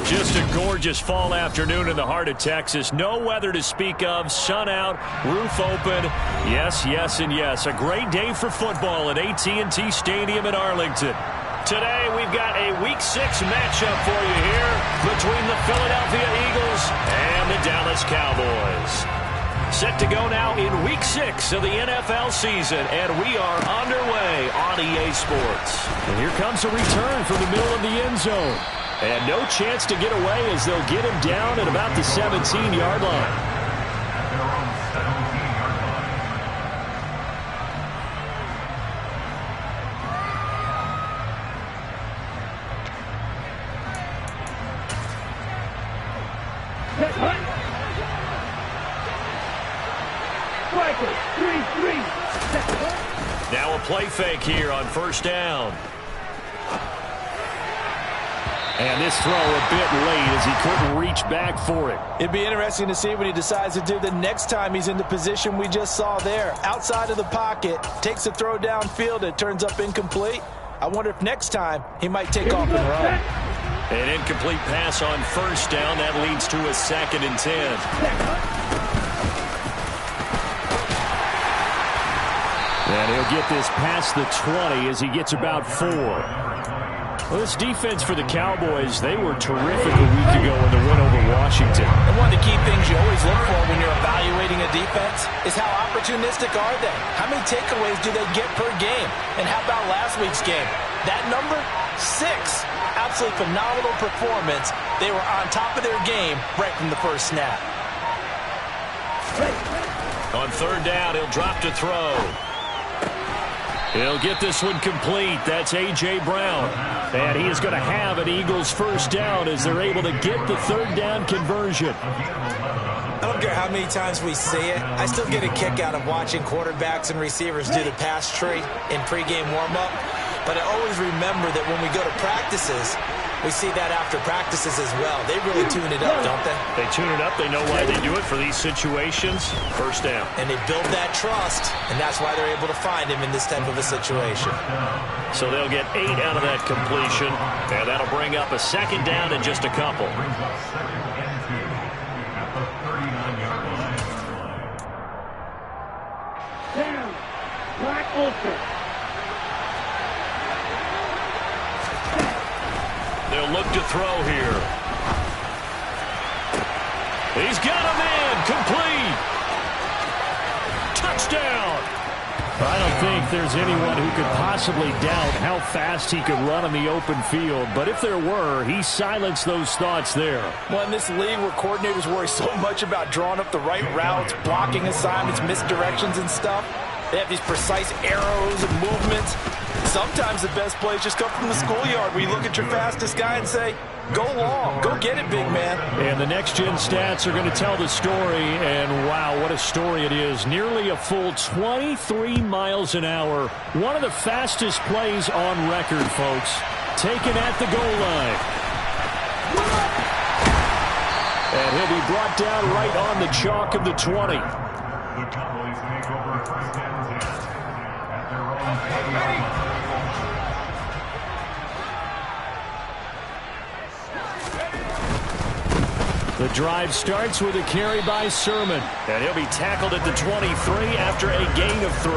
Just a gorgeous fall afternoon in the heart of Texas. No weather to speak of. Sun out, roof open. Yes, yes, and yes. A great day for football at AT&T Stadium in Arlington. Today, we've got a Week 6 matchup for you here between the Philadelphia Eagles and the Dallas Cowboys. Set to go now in Week 6 of the NFL season, and we are underway on EA Sports. And here comes a return from the middle of the end zone. And no chance to get away as they'll get him down at about the 17-yard line. Now a play fake here on first down. And this throw a bit late as he couldn't reach back for it. It'd be interesting to see what he decides to do the next time he's in the position we just saw there. Outside of the pocket, takes a throw downfield, it turns up incomplete. I wonder if next time he might take off and run. An incomplete pass on first down. That leads to a 2nd and 10. And he'll get this past the 20 as he gets about 4. Well, this defense for the Cowboys, they were terrific a week ago in the win over Washington. And one of the key things you always look for when you're evaluating a defense is how opportunistic are they? How many takeaways do they get per game? And how about last week's game? That number, 6. Absolutely phenomenal performance. They were on top of their game right from the first snap. On third down, he'll drop to throw. He'll get this one complete. That's A.J. Brown. And he is going to have an Eagles first down as they're able to get the third down conversion. I don't care how many times we see it. I still get a kick out of watching quarterbacks and receivers do the pass tree in pregame warm-up. But I always remember that when we go to practices, we see that after practices as well. They really tune it up, don't they? They tune it up. They know why they do it for these situations. First down. And they build that trust, and that's why they're able to find him in this type of a situation. So they'll get 8 out of that completion, and that'll bring up a 2nd down in just a couple. Down. Black Ulster. They'll look to throw here. He's got him in. Complete. Touchdown. I don't think there's anyone who could possibly doubt how fast he could run on the open field. But if there were, he silenced those thoughts there. Well, in this league where coordinators worry so much about drawing up the right routes, blocking assignments, misdirections and stuff, they have these precise arrows and movements. Sometimes the best plays just come from the schoolyard where you look at your fastest guy and say, go long, go get it, big man. And the next-gen stats are going to tell the story, and wow, what a story it is. Nearly a full 23 miles an hour. One of the fastest plays on record, folks. Taken at the goal line. And he'll be brought down right on the chalk of the 20. The Cowboys take over first and 10 at their own 30. The drive starts with a carry by Sermon. And he'll be tackled at the 23 after a gain of 3.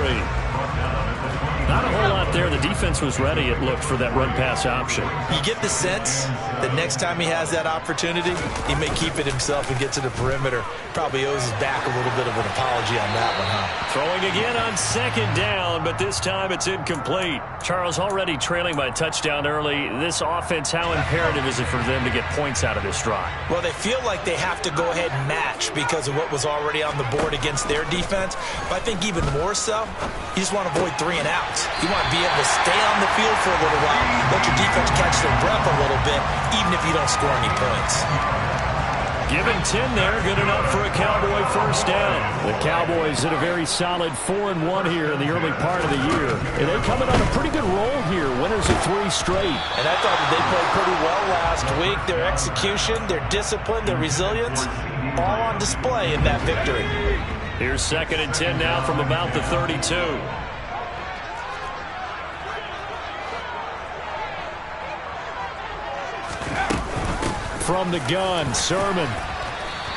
Not a whole lot there. The defense was ready, it looked, for that run-pass option. You get the sense that next time he has that opportunity, he may keep it himself and get to the perimeter. Probably owes his back a little bit of an apology on that one, huh? Throwing again on 2nd down, but this time it's incomplete. Charles, already trailing by a touchdown early. This offense, how imperative is it for them to get points out of this drive? Well, they feel like they have to go ahead and match because of what was already on the board against their defense. But I think even more so, you just want to avoid 3 and outs. You want to be able to stay on the field for a little while, let your defense catch their breath a little bit, even if you don't score any points. Given 10 there, good enough for a Cowboy first down. The Cowboys at a very solid 4-1 here in the early part of the year. And they coming on a pretty good roll here, winners of 3 straight. And I thought that they played pretty well last week. Their execution, their discipline, their resilience, all on display in that victory. Here's 2nd and 10 now from about the 32. from the gun, Sermon.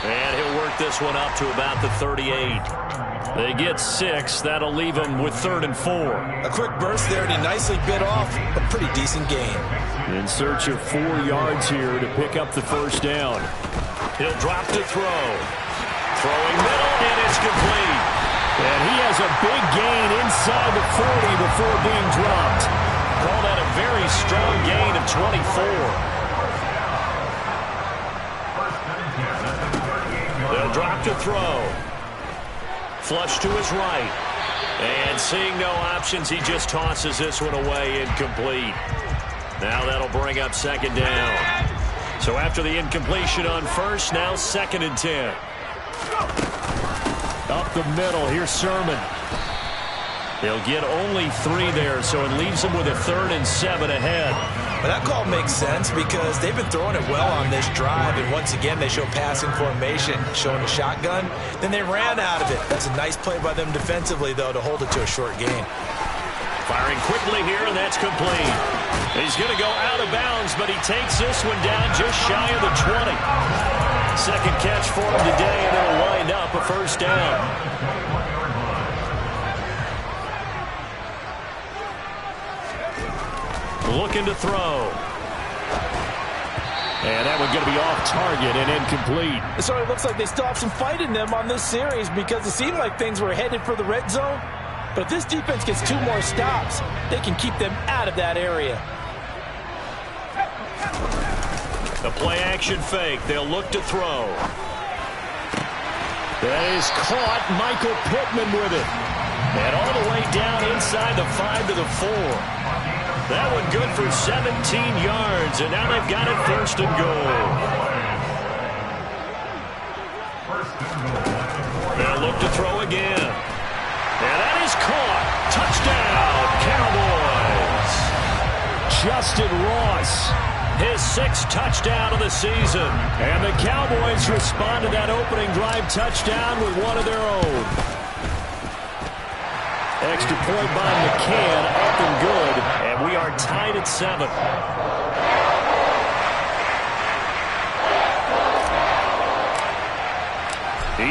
And he'll work this one up to about the 38. They get 6. That'll leave him with 3rd and 4. A quick burst there, and he nicely bit off a pretty decent gain. In search of 4 yards here to pick up the first down. He'll drop to throw. Throwing middle, and it's complete. And he has a big gain inside the 40 before being dropped. Call that a very strong gain of 24. They'll drop to throw. Flush to his right. And seeing no options, he just tosses this one away, incomplete. Now that'll bring up 2nd down. So after the incompletion on first, now 2nd and 10. Up the middle, here's Sermon. He'll get only 3 there, so it leaves him with a 3rd and 7 ahead. But that call makes sense because they've been throwing it well on this drive, and once again they show passing formation, showing the shotgun. Then they ran out of it. That's a nice play by them defensively, though, to hold it to a short gain. Firing quickly here, and that's complete. He's going to go out of bounds, but he takes this one down just shy of the 20. 2nd catch for him today, and it'll wind up a first down. Looking to throw. And that one's going to be off target and incomplete. So it looks like they still have some fight in them on this series because it seemed like things were headed for the red zone. But if this defense gets 2 more stops, they can keep them out of that area. The play-action fake. They'll look to throw. That is caught. Michael Pittman with it. And all the way down inside the 5 to the 4. That one good for 17 yards, and now they've got it 1st and goal. They'll look to throw again. And that is caught. Touchdown, Cowboys. Justin Ross. His 6th touchdown of the season. And the Cowboys respond to that opening drive touchdown with one of their own. Extra point by McCann, up and good, and we are tied at 7.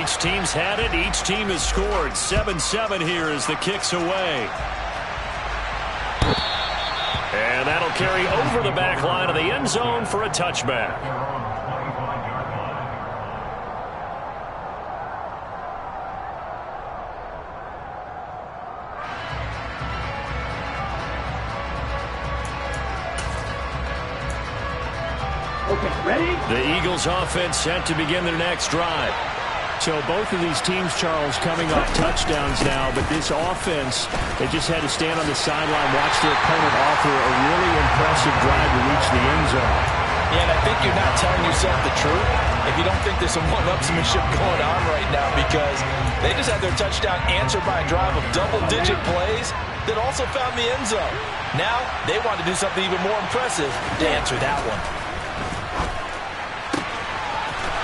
Each team's had it. Each team has scored. 7-7 here as the kick's away. And that'll carry over the back line of the end zone for a touchback. Okay, ready? The Eagles offense set to begin their next drive. So both of these teams, Charles, coming off touchdowns now, but this offense, they just had to stand on the sideline, watch their opponent offer a really impressive drive to reach the end zone. Yeah, and I think you're not telling yourself the truth if you don't think there's some one-upsmanship going on right now, because they just had their touchdown answered by a drive of double-digit plays that also found the end zone. Now they want to do something even more impressive to answer that one.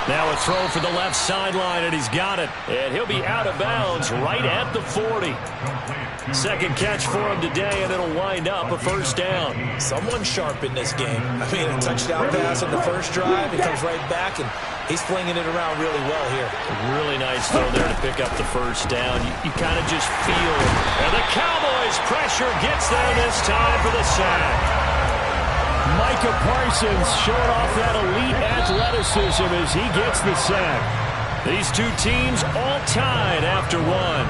Now a throw for the left sideline, and he's got it. And he'll be out of bounds right at the 40. 2nd catch for him today, and it'll wind up a first down. Someone sharp in this game. I mean, a touchdown pass on the first drive. He comes right back, and he's flinging it around really well here. Really nice throw there to pick up the first down. You kind of just feel it. And the Cowboys' pressure gets there this time for the sack. Micah Parsons showing off that elite athleticism as he gets the sack. These two teams all tied after one.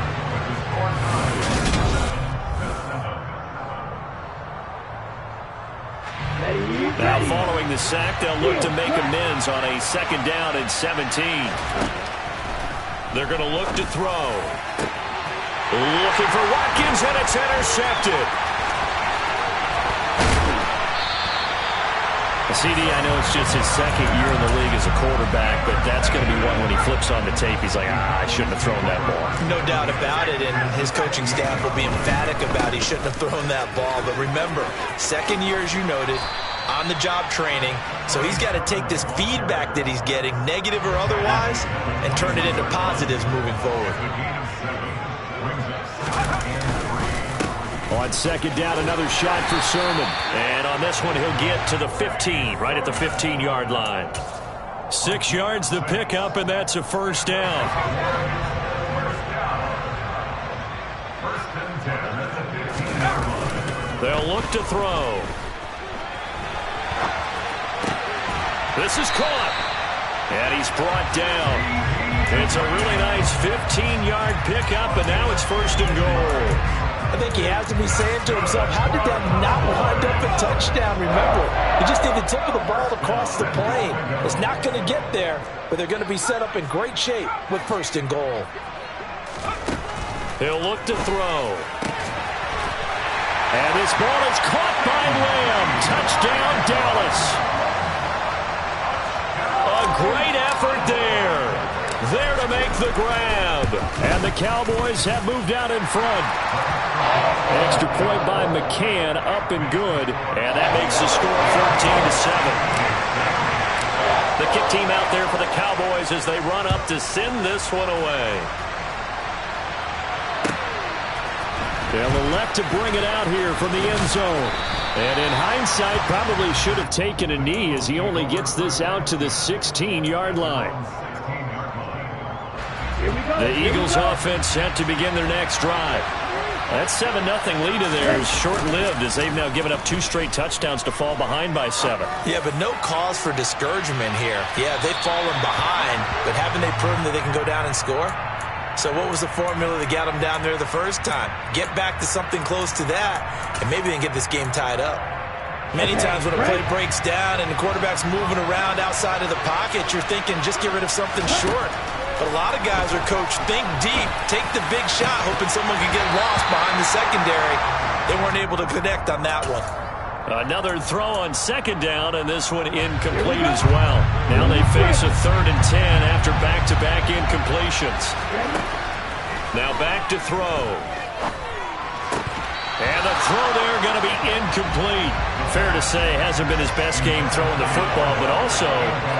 Now following the sack, they'll look to make amends on a 2nd down and 17. They're going to look to throw. Looking for Watkins, and it's intercepted. CD, I know it's just his 2nd year in the league as a quarterback, but that's going to be one when he flips on the tape. He's like, I shouldn't have thrown that ball. No doubt about it, and his coaching staff will be emphatic about he shouldn't have thrown that ball. But remember, 2nd year, as you noted, on-the-job training, so he's got to take this feedback that he's getting, negative or otherwise, and turn it into positives moving forward. Well, On second down, another shot for Sermon. And on this one, he'll get to the 15, right at the 15-yard line. 6 yards the pickup, and that's a first down. They'll look to throw. This is caught. And he's brought down. It's a really nice 15-yard pickup, and now it's first and goal. I think he has to be saying to himself, how did that not wind up a touchdown? Remember, he just did the tip of the ball across the plane. It's not going to get there, but they're going to be set up in great shape with first and goal. He'll look to throw. And this ball is caught by Lamb. Touchdown, Dallas. A great effort there. There to make the grab. And the Cowboys have moved out in front. Extra point by McCann, up and good. And that makes the score 14-7. The kick team out there for the Cowboys as they run up to send this one away. They'll elect to bring it out here from the end zone. And in hindsight, probably should have taken a knee as he only gets this out to the 16-yard line. The Eagles offense set to begin their next drive. That 7-0 lead of theirs is short-lived as they've now given up 2 straight touchdowns to fall behind by 7. Yeah, but no cause for discouragement here. Yeah, they've fallen behind, but haven't they proven that they can go down and score? So what was the formula that got them down there the first time? Get back to something close to that, and maybe they can get this game tied up. Many times when a play breaks down and the quarterback's moving around outside of the pocket, you're thinking just get rid of something short. But a lot of guys are coached, think deep, take the big shot, hoping someone can get lost behind the secondary. They weren't able to connect on that one. Another throw on second down, and this one incomplete as well. Now they face a 3rd and 10 after back-to-back incompletions. Now back to throw. And the throw there going to be incomplete. Fair to say, hasn't been his best game throwing the football, but also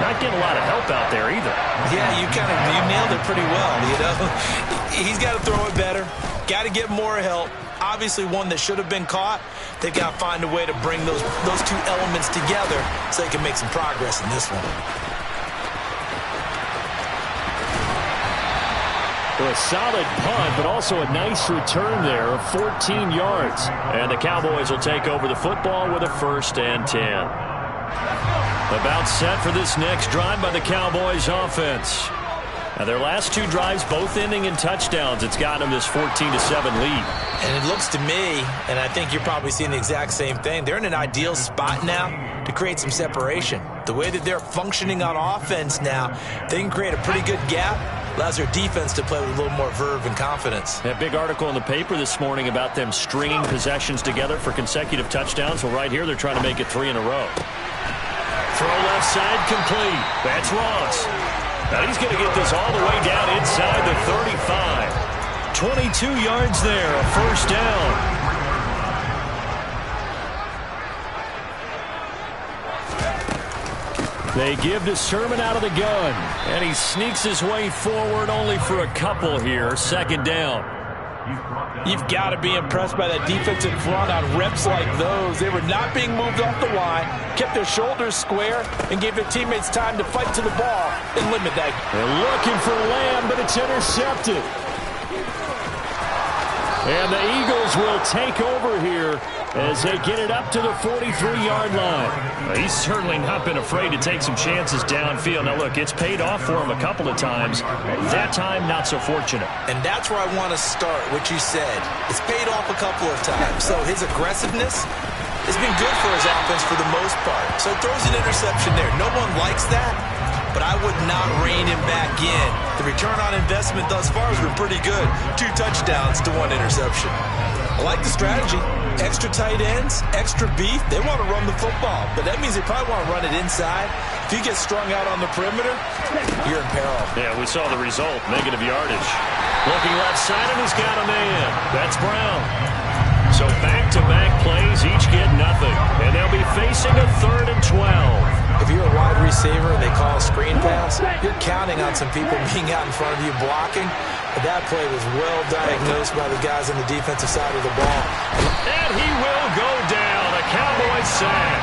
not getting a lot of help out there either. Yeah, you nailed it pretty well, you know. He's got to throw it better. Got to get more help. Obviously one that should have been caught. They've got to find a way to bring those 2 elements together so they can make some progress in this one. A solid punt, but also a nice return there of 14 yards. And the Cowboys will take over the football with a 1st and 10. About set for this next drive by the Cowboys offense. Now their last 2 drives both ending in touchdowns. It's gotten them this 14-7 lead. And it looks to me, and I think you're probably seeing the exact same thing, they're in an ideal spot now to create some separation. The way that they're functioning on offense now, they can create a pretty good gap. Allows their defense to play with a little more verve and confidence. A big article in the paper this morning about them stringing possessions together for consecutive touchdowns. Well, right here they're trying to make it 3 in a row. Throw left side complete. That's Ross. Now he's going to get this all the way down inside the 35. 22 yards there, a first down. They give to Sermon out of the gun. And he sneaks his way forward only for a couple here. 2nd down. You've got to be impressed by that defensive front on reps like those. They were not being moved off the line, kept their shoulders square, and gave their teammates time to fight to the ball and limit that. They're looking for Lamb, but it's intercepted. And the Eagles will take over here as they get it up to the 43-yard line. Well, he's certainly not been afraid to take some chances downfield. Now, look, it's paid off for him a couple of times. That time, not so fortunate. And that's where I want to start, what you said. It's paid off a couple of times. So his aggressiveness has been good for his offense for the most part. So he throws an interception there. No one likes that, but I would not rein him back in. The return on investment thus far has been pretty good. 2 touchdowns to 1 interception. I like the strategy. Extra tight ends, extra beef. They want to run the football, but that means they probably want to run it inside. If you get strung out on the perimeter, you're in peril. Yeah, we saw the result. Negative yardage. Looking left side, and he's got a man. That's Brown. So back-to-back plays, each get nothing. And they'll be facing a 3rd and 12. If you're a wide receiver and they call a screen pass, you're counting on some people being out in front of you blocking. But that play was well diagnosed by the guys on the defensive side of the ball. And he will go down. A Cowboys sack.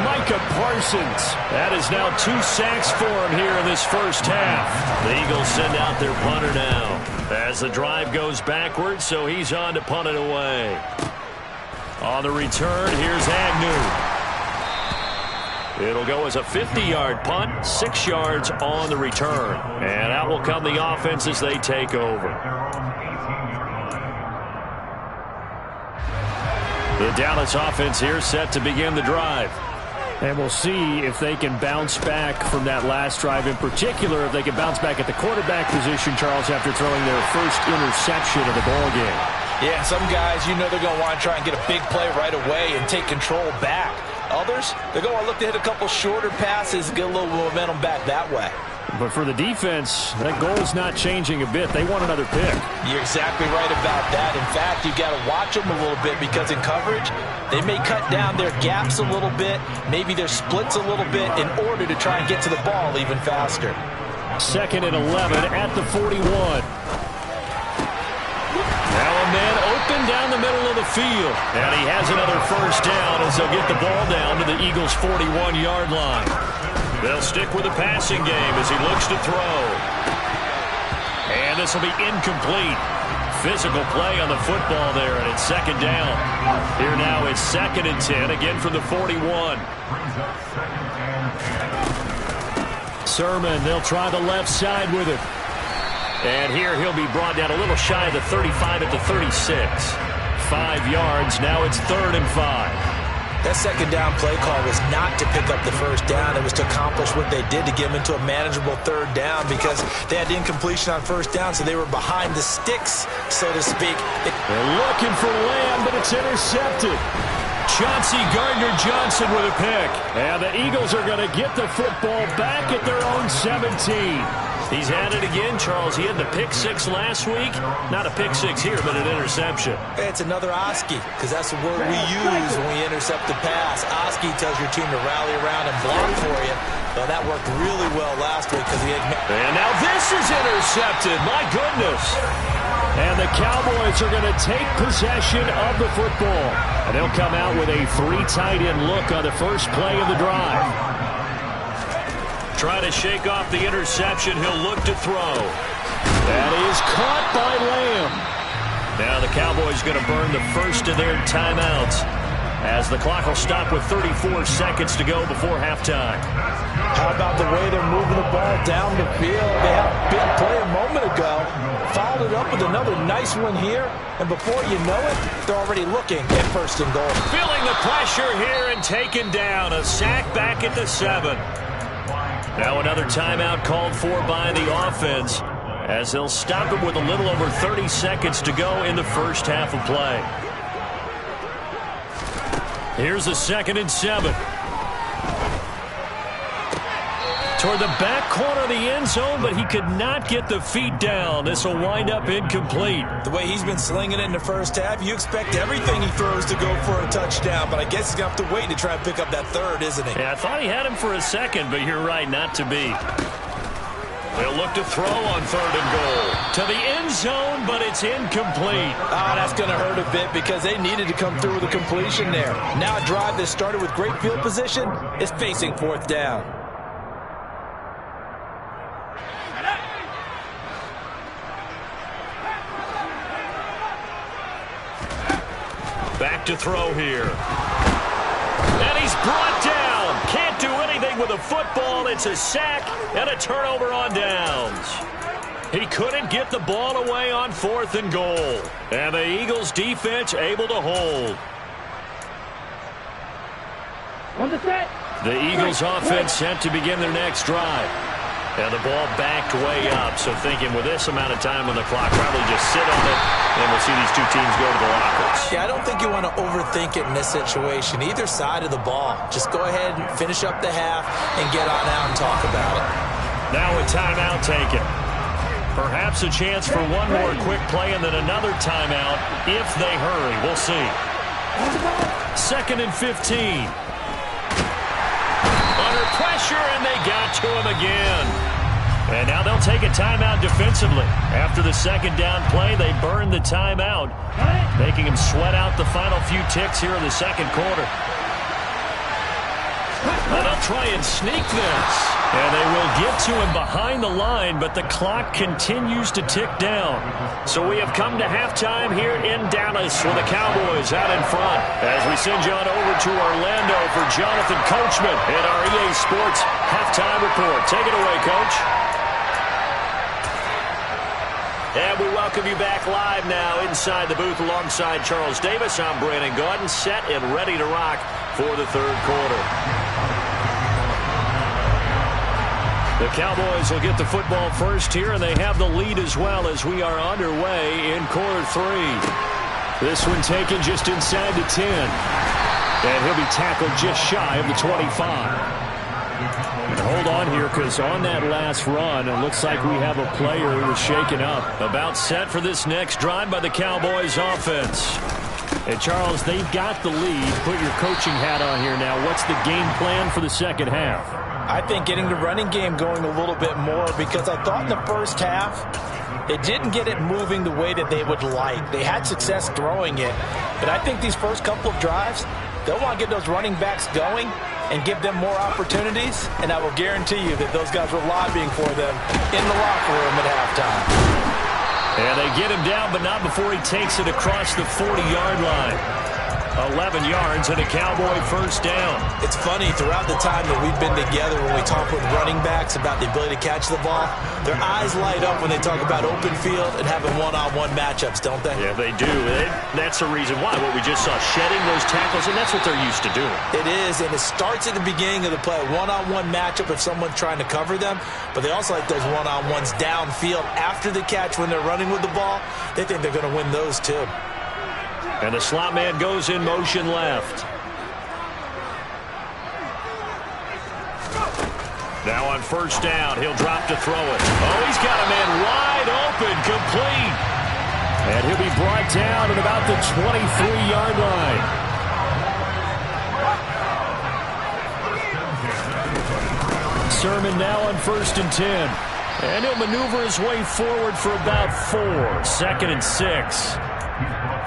Micah Parsons. That is now 2 sacks for him here in this first half. The Eagles send out their punter now as the drive goes backwards, so he's on to punt it away. On the return, here's Agnew. It'll go as a 50-yard punt, 6 yards on the return. And out will come the offense as they take over. The Dallas offense here set to begin the drive. And we'll see if they can bounce back from that last drive, in particular, if they can bounce back at the quarterback position, Charles, after throwing their first interception of the ball game. Yeah, some guys, you know they're going to want to try and get a big play right away and take control back. Others, they're going to look to hit a couple shorter passes, get a little momentum back that way. But for the defense, that goal is not changing a bit. They want another pick. You're exactly right about that. In fact, you've got to watch them a little bit because in coverage, they may cut down their gaps a little bit, maybe their splits a little bit in order to try and get to the ball even faster. 2nd and 11 at the 41. Now a man open down the middle of the field. And he has another first down as they'll get the ball down to the Eagles' 41-yard line. They'll stick with the passing game as he looks to throw. And this will be incomplete. Physical play on the football there, and it's 2nd down. Here now it's 2nd and 10, again from the 41. Sermon, they'll try the left side with it. And here he'll be brought down a little shy of the 35 at the 36. 5 yards, now it's 3rd and 5. That 2nd down play call was not to pick up the first down. It was to accomplish what they did to get them into a manageable 3rd down because they had incompletion on first down, so they were behind the sticks, so to speak. They're looking for Lamb, but it's intercepted. Chauncey Gardner-Johnson with a pick. And the Eagles are going to get the football back at their own 17. He's had it again, Charles. He had the pick 6 last week. Not a pick 6 here, but an interception. It's another Oski, because that's the word we use when we intercept the pass. Oski tells your team to rally around and block for you. Well, that worked really well last week because he had... And now this is intercepted. My goodness. And the Cowboys are going to take possession of the football. And they'll come out with a 3 tight end look on the first play of the drive. Try to shake off the interception. He'll look to throw. That is caught by Lamb. Now the Cowboys going to burn the first of their timeouts as the clock will stop with 34 seconds to go before halftime. How about the way they're moving the ball down the field? They had a big play a moment ago. Followed it up with another nice one here. And before you know it, they're already looking at 1st and goal. Feeling the pressure here and taken down. A sack back at the 7. Now another timeout called for by the offense as they'll stop it with a little over 30 seconds to go in the first half of play. Here's a 2nd and 7. Toward the back corner of the end zone, but he could not get the feet down. This will wind up incomplete. The way he's been slinging it in the first half, you expect everything he throws to go for a touchdown, but I guess he's going to have to wait to try and pick up that 3rd, isn't he? Yeah, I thought he had him for a second, but you're right, not to be. They'll look to throw on 3rd and goal. To the end zone, but it's incomplete. Oh, that's going to hurt a bit because they needed to come through with a completion there. Now a drive that started with great field position is facing 4th down. Back to throw here. And he's brought down. Can't do anything with a football. It's a sack and a turnover on downs. He couldn't get the ball away on 4th and goal. And the Eagles defense able to hold. On the set. The Eagles offense set to begin their next drive. And the ball backed way up. So thinking with this amount of time on the clock, probably just sit on it, and we'll see these two teams go to the lockers. Yeah, I don't think you want to overthink it in this situation. Either side of the ball. Just go ahead and finish up the half and get on out and talk about it. Now a timeout taken. Perhaps a chance for one more quick play and then another timeout if they hurry. We'll see. 2nd and 15. Under pressure, and they got to him again. And now they'll take a timeout defensively. After the second down play, they burn the timeout, making him sweat out the final few ticks here in the second quarter. Well, they'll try and sneak this. And they will get to him behind the line, but the clock continues to tick down. So we have come to halftime here in Dallas with the Cowboys out in front. As we send you on over to Orlando for Jonathan Coachman in our EA Sports Halftime Report. Take it away, Coach. And we welcome you back live now inside the booth alongside Charles Davis. I'm Brandon Gaudin, set and ready to rock for the third quarter. The Cowboys will get the football first here, and they have the lead as well as we are underway in quarter 3. This one taken just inside the 10. And he'll be tackled just shy of the 25. And hold on here, because on that last run, it looks like we have a player who was shaken up. About set for this next drive by the Cowboys offense. Hey, Charles, they've got the lead. Put your coaching hat on here now. What's the game plan for the second half? I think getting the running game going a little bit more, because I thought in the first half they didn't get it moving the way that they would like. They had success throwing it, but I think these first couple of drives, they'll want to get those running backs going and give them more opportunities, and I will guarantee you that those guys were lobbying for them in the locker room at halftime. And they get him down, but not before he takes it across the 40-yard line. 11 yards and a Cowboy first down. It's funny, throughout the time that we've been together, when we talk with running backs about the ability to catch the ball, their eyes light up when they talk about open field and having one-on-one matchups, don't they? Yeah, they do. That's the reason why. What we just saw, shedding those tackles, and that's what they're used to doing. It is, and it starts at the beginning of the play. One-on-one matchup if someone's trying to cover them, but they also like those one-on-ones downfield after the catch when they're running with the ball. They think they're going to win those too. And the slot man goes in motion left. Now on first down, he'll drop to throw it. Oh, he's got a man wide open, complete. And he'll be brought down at about the 23-yard line. Sermon now on 1st and 10. And he'll maneuver his way forward for about 4. 2nd and 6.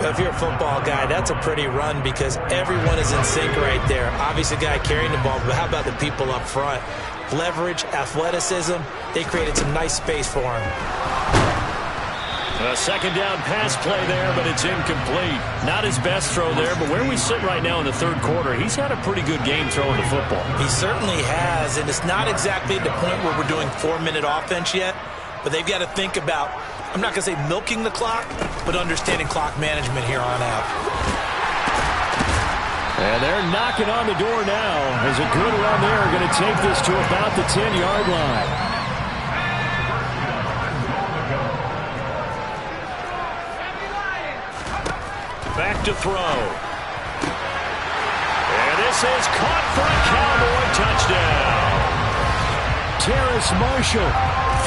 If you're a football guy, that's a pretty run because everyone is in sync right there. Obviously, the guy carrying the ball, but how about the people up front? Leverage, athleticism, they created some nice space for him. A second down pass play there, but it's incomplete. Not his best throw there, but where we sit right now in the third quarter, he's had a pretty good game throwing the football. He certainly has, and it's not exactly at the point where we're doing 4-minute offense yet, but they've got to think about, I'm not going to say milking the clock, but understanding clock management here on out. And they're knocking on the door now as a good run there going to take this to about the 10-yard line. Back to throw. And this is caught for a Cowboy touchdown. Terrace Marshall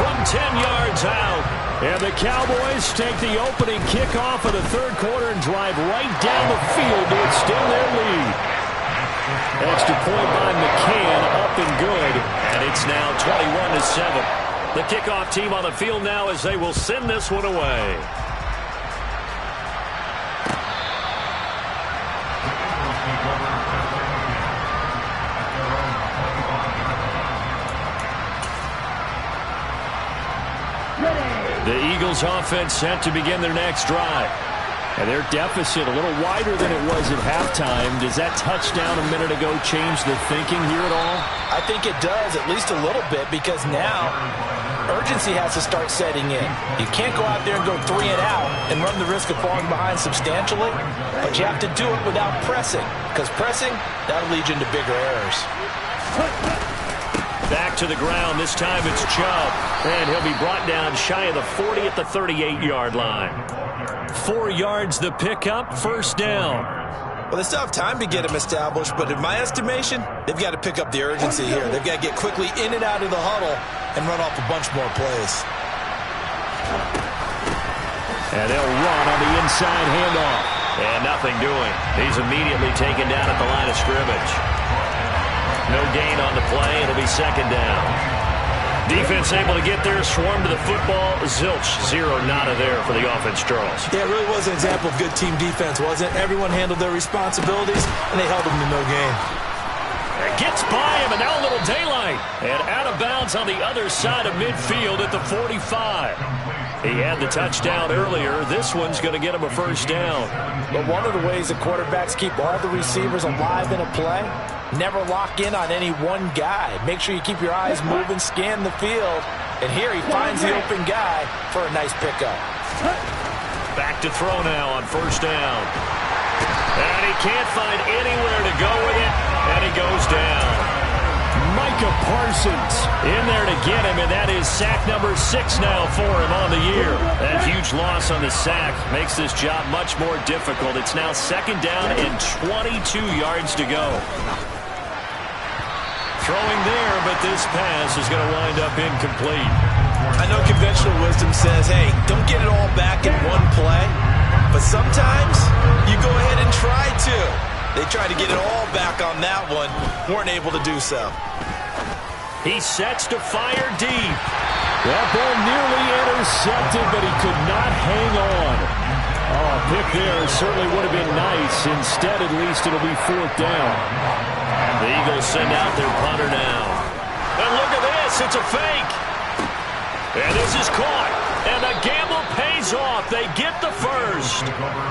from 10 yards out. And the Cowboys take the opening kickoff of the third quarter and drive right down the field to extend their lead. Extra point by McCann, up and good. And it's now 21-7. The kickoff team on the field now as they will send this one away. The Eagles offense set to begin their next drive. And their deficit a little wider than it was at halftime. Does that touchdown a minute ago change the thinking here at all? I think it does, at least a little bit, because now urgency has to start setting in. You can't go out there and go 3 and out and run the risk of falling behind substantially, but you have to do it without pressing, because pressing, that'll lead you into bigger errors. Back to the ground. This time it's Chubb. And he'll be brought down shy of the 40 at the 38-yard line. 4 yards the pickup, first down. Well, they still have time to get him established, but in my estimation, they've got to pick up the urgency here. They've got to get quickly in and out of the huddle and run off a bunch more plays. And they'll run on the inside handoff. And nothing doing. He's immediately taken down at the line of scrimmage. No gain on the play. It'll be second down. Defense able to get there, swarm to the football. Zilch, zero, nada there for the offense, Charles. Yeah, it really was an example of good team defense, wasn't it? Everyone handled their responsibilities, and they held them to no gain. Gets by him, and now a little daylight. And out of bounds on the other side of midfield at the 45. He had the touchdown earlier. This one's going to get him a first down. But one of the ways the quarterbacks keep all the receivers alive in a play, never lock in on any one guy. Make sure you keep your eyes moving, scan the field. And here he finds the open guy for a nice pickup. Back to throw now on first down. And he can't find anywhere to go with it, and he goes down. Micah Parsons in there to get him, and that is sack number 6 now for him on the year. That huge loss on the sack makes this job much more difficult. It's now second down and 22 yards to go. Throwing there, but this pass is going to wind up incomplete. I know conventional wisdom says, hey, don't get it all back in one play. But sometimes you go ahead and try to. They tried to get it all back on that one. Weren't able to do so. He sets to fire deep. That ball nearly intercepted, but he could not hang on. Oh, a pick there certainly would have been nice. Instead, at least, it'll be fourth down. The Eagles send out their punter now. And look at this. It's a fake. And this is caught. And the gamble pays off. They get the first.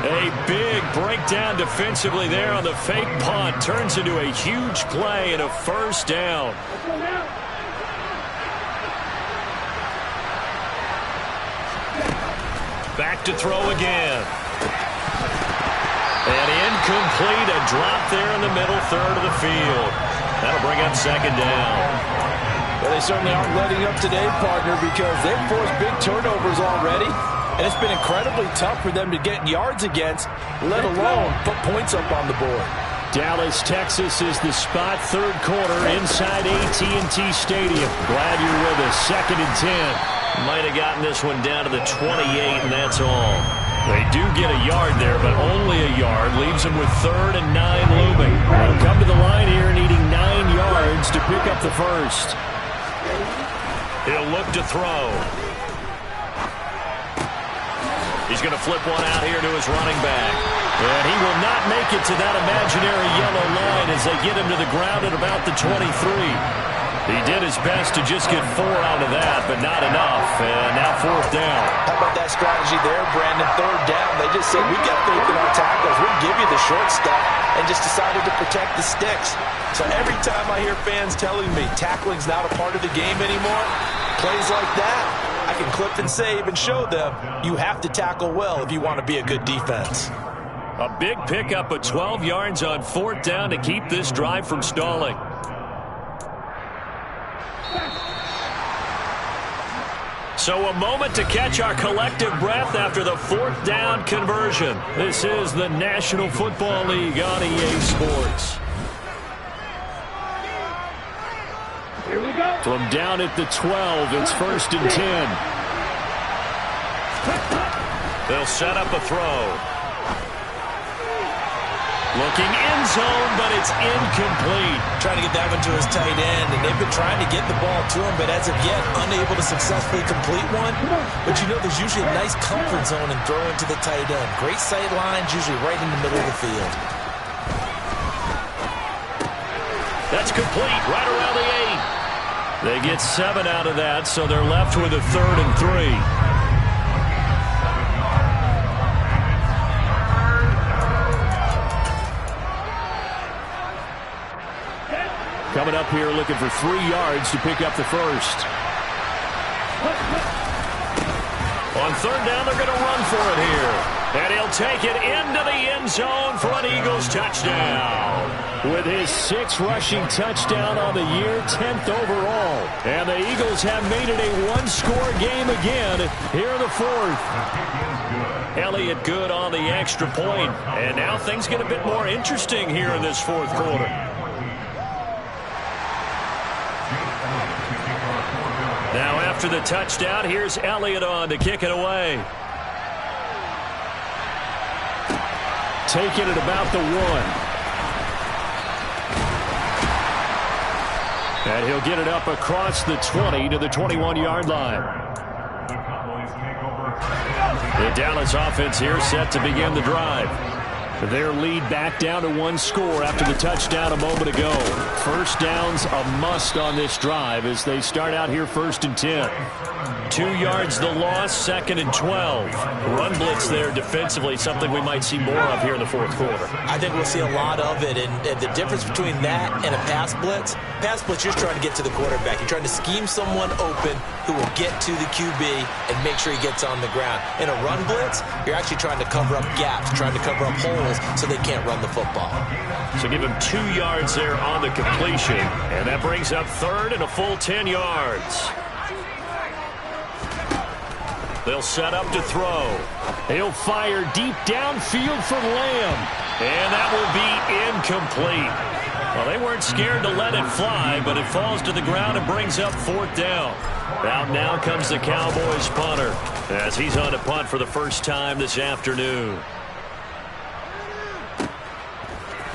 A big breakdown defensively there on the fake punt. Turns into a huge play and a first down. Back to throw again. And incomplete. A drop there in the middle third of the field. That'll bring up second down. Well, they certainly aren't letting up today, partner, because they've forced big turnovers already. And it's been incredibly tough for them to get yards against, let alone put points up on the board. Dallas, Texas is the spot, third quarter inside AT&T Stadium. Glad you're with us. Second and 10. Might have gotten this one down to the 28, and that's all. They do get a yard there, but only a yard. Leaves them with third and 9 looming. They'll come to the line here needing 9 yards to pick up the first. He'll look to throw. He's going to flip one out here to his running back. And he will not make it to that imaginary yellow line as they get him to the ground at about the 23. He did his best to just get 4 out of that, but not enough. And now fourth down. How about that strategy there, Brandon? Third down. They just said, we got faith in our tackles. We'll give you the short stuff, and just decided to protect the sticks. So every time I hear fans telling me tackling's not a part of the game anymore, plays like that, I can clip and save and show them you have to tackle well if you want to be a good defense. A big pickup of 12 yards on fourth down to keep this drive from stalling. So a moment to catch our collective breath after the fourth down conversion. This is the National Football League on EA Sports. Here we go. From down at the 12, it's first and 10. They'll set up a throw. Looking end zone, but it's incomplete. Trying to get that one to his tight end, and they've been trying to get the ball to him, but as of yet, unable to successfully complete one. But you know there's usually a nice comfort zone in throwing to the tight end. Great sight lines, usually right in the middle of the field. That's complete, right around the 8. They get 7 out of that, so they're left with a third and 3. Coming up here looking for 3 yards to pick up the first. On third down, they're going to run for it here. And he'll take it into the end zone for an Eagles touchdown. With his 6th rushing touchdown on the year, 10th overall. And the Eagles have made it a one-score game again here in the fourth. Elliott good on the extra point. And now things get a bit more interesting here in this fourth quarter. Now after the touchdown, here's Elliott on to kick it away. taken at about the 1. And he'll get it up across the 20 to the 21-yard line. The Dallas offense here set to begin the drive. Their lead back down to 1 score after the touchdown a moment ago. First down's a must on this drive as they start out here 1st and 10. 2 yards the loss, 2nd and 12. Run blitz there defensively, something we might see more of here in the 4th quarter. I think we'll see a lot of it, and the difference between that and a pass blitz, you're trying to get to the quarterback. You're trying to scheme someone open who will get to the QB and make sure he gets on the ground. In a run blitz, you're actually trying to cover up gaps, trying to cover up holes so they can't run the football. So give him 2 yards there on the completion, and that brings up 3rd and a full 10 yards. They'll set up to throw. He'll fire deep downfield for Lamb. And that will be incomplete. Well, they weren't scared to let it fly, but it falls to the ground and brings up 4th down. Out now comes the Cowboys punter as he's on to punt for the first time this afternoon.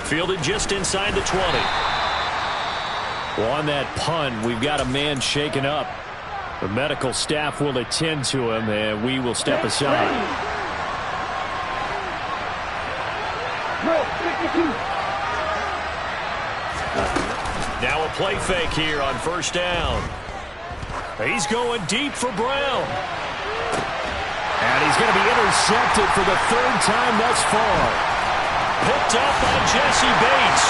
Fielded just inside the 20. Well, on that punt, we've got a man shaken up. The medical staff will attend to him, and we will step aside. Now a play fake here on 1st down. He's going deep for Brown. And he's going to be intercepted for the 3rd time thus far. Picked up by Jesse Bates.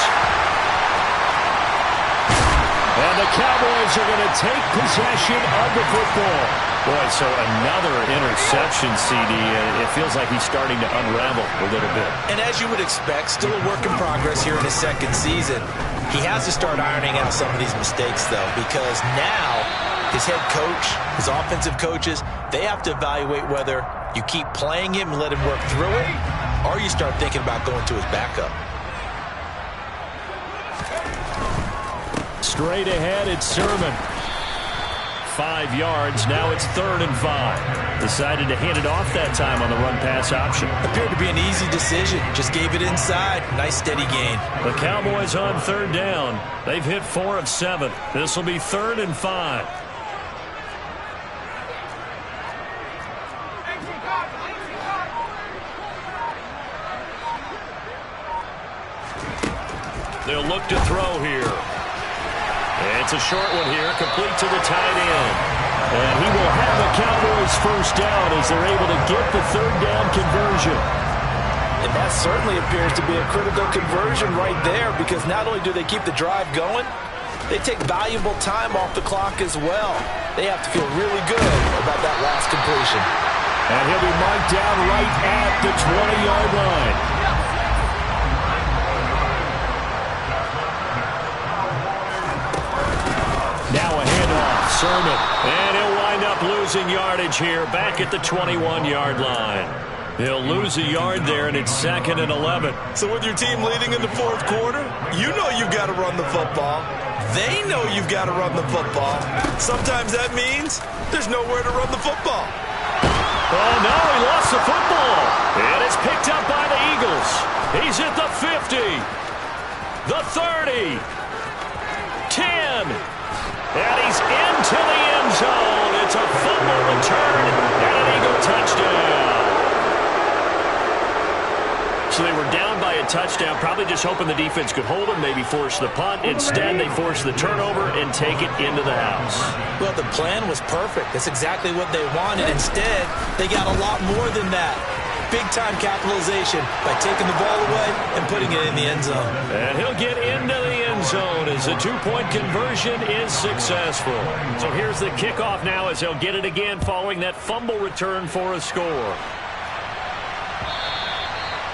And the Cowboys are going to take possession of the football. Boy, so another interception, CD. It feels like he's starting to unravel a little bit. And as you would expect, still a work in progress here in his 2nd season. He has to start ironing out some of these mistakes, though, because now his head coach, his offensive coaches, they have to evaluate whether you keep playing him and let him work through it, or you start thinking about going to his backup. Straight ahead, it's Sermon. 5 yards. Now it's 3rd and 5. Decided to hand it off that time on the run-pass option. Appeared to be an easy decision. Just gave it inside. Nice, steady gain. The Cowboys on 3rd down. They've hit 4 of 7. This will be 3rd and 5. They'll look to throw here. It's a short one here, complete to the tight end. And he will have the Cowboys 1st down as they're able to get the 3rd down conversion. And that certainly appears to be a critical conversion right there, because not only do they keep the drive going, they take valuable time off the clock as well. They have to feel really good about that last completion. And he'll be marked down right at the 20-yard line. Now a handoff, Sermon. And he'll wind up losing yardage here back at the 21-yard line. He'll lose a yard there, and it's 2nd and 11. So with your team leading in the 4th quarter, you know you've got to run the football. They know you've got to run the football. Sometimes that means there's nowhere to run the football. Oh, no, he lost the football. And it's picked up by the Eagles. He's at the 50, the 30, 10. And he's into the end zone. It's a fumble return and an Eagle touchdown. So they were down by a touchdown, probably just hoping the defense could hold them, maybe force the punt. Instead, they force the turnover and take it into the house. Well, the plan was perfect. That's exactly what they wanted. Instead, they got a lot more than that. Big-time capitalization by taking the ball away and putting it in the end zone. And he'll get into the end zone as the 2-point conversion is successful. So here's the kickoff now as they'll get it again following that fumble return for a score.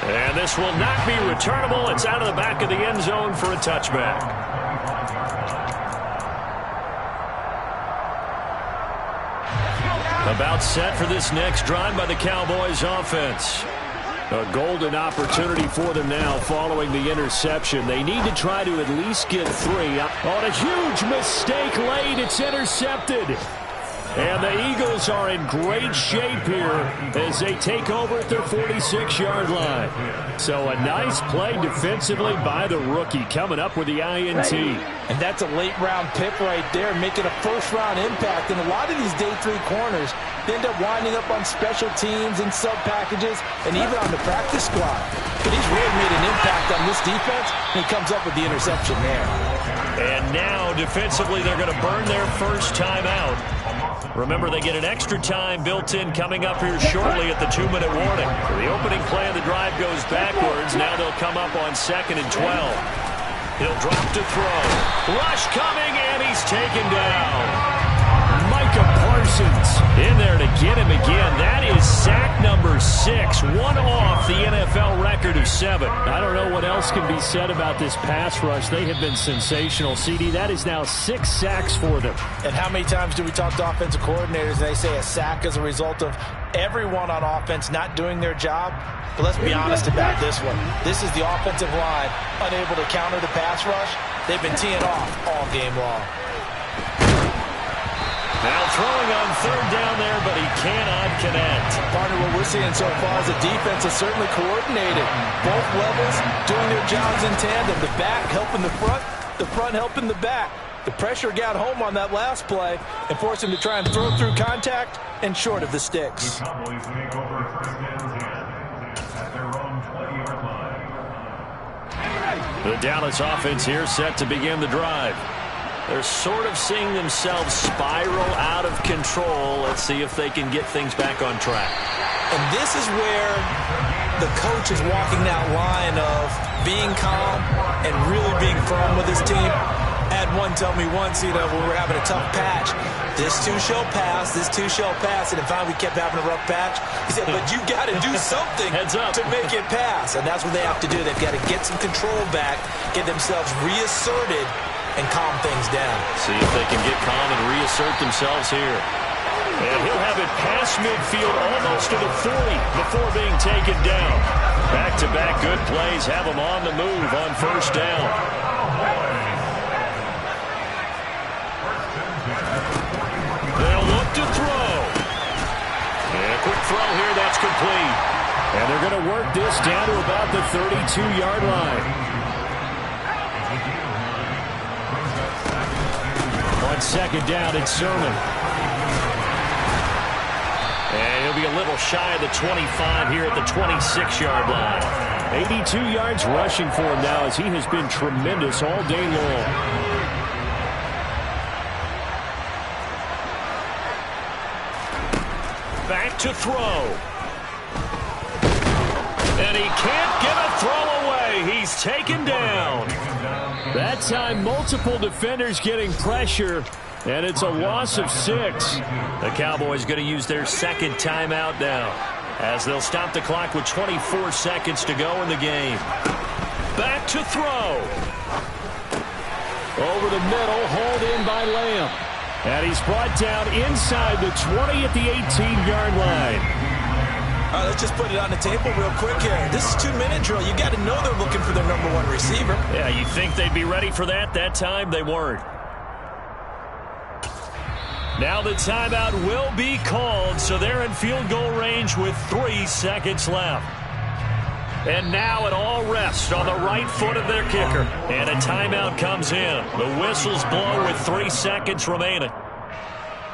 And this will not be returnable. It's out of the back of the end zone for a touchback. About set for this next drive by the Cowboys offense. A golden opportunity for them now following the interception. They need to try to at least get 3. On a huge mistake late, it's intercepted. And the Eagles are in great shape here as they take over at their 46-yard line. So a nice play defensively by the rookie coming up with the INT. And that's a late-round pick right there, making a first-round impact. And a lot of these day 3 corners, they end up winding up on special teams and sub-packages and even on the practice squad. But he's really made an impact on this defense, and he comes up with the interception there. And now, defensively, they're going to burn their first timeout. Remember, they get an extra time built in coming up here shortly at the 2-minute warning. The opening play of the drive goes backwards. Now they'll come up on 2nd and 12. He'll drop to throw. Rush coming, and he's taken down. Micah Parsons in there to get him again. That is sack number 6, one off the NFL record of 7. I don't know what else can be said about this pass rush. They have been sensational, CD. That is now 6 sacks for them. And how many times do we talk to offensive coordinators and they say a sack is a result of everyone on offense not doing their job? But let's be honest about this one. This is the offensive line unable to counter the pass rush. They've been teeing off all game long. Now throwing on 3rd down there, but he cannot connect. Partner, what we're seeing so far is the defense is certainly coordinated. Both levels doing their jobs in tandem. The back helping the front helping the back. The pressure got home on that last play and forced him to try and throw through contact and short of the sticks. The Cowboys take over 1st and 10 at their own 20-yard line. The Dallas offense here set to begin the drive. They're sort of seeing themselves spiral out of control. Let's see if they can get things back on track. And this is where the coach is walking that line of being calm and really being firm with his team. I had one tell me once, when we're having a tough patch, this too shall pass, this too shall pass. And if we kept having a rough patch, he said, but you got to do something to make it pass. And that's what they have to do. They've got to get some control back, get themselves reasserted, and calm things down. See if they can get calm and reassert themselves here. And he'll have it past midfield almost to the 40 before being taken down. Back-to-back good plays have him on the move on 1st down. They'll look to throw. And a quick throw here, that's complete. And they're going to work this down to about the 32-yard line. On 2nd down, it's Sermon. And he'll be a little shy of the 25 here at the 26-yard line. 82 yards rushing for him now as he has been tremendous all day long. Back to throw. And he can't get a throw away. He's taken down. That time, multiple defenders getting pressure, and it's a loss of 6. The Cowboys going to use their 2nd timeout now as they'll stop the clock with 24 seconds to go in the game. Back to throw. Over the middle, hauled in by Lamb. And he's brought down inside the 20 at the 18-yard line. All right, let's just put it on the table real quick here. This is 2-minute drill. You got to know they're looking for their #1 receiver. Yeah, you think they'd be ready for that? That time they weren't. Now the timeout will be called, so they're in field goal range with 3 seconds left. And now it all rests on the right foot of their kicker. And a timeout comes in. The whistles blow with 3 seconds remaining.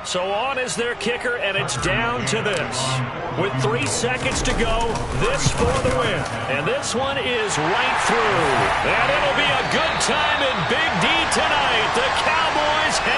So on is their kicker, and it's down to this. With 3 seconds to go, this for the win. And this one is right through. And it'll be a good time in Big D tonight. The Cowboys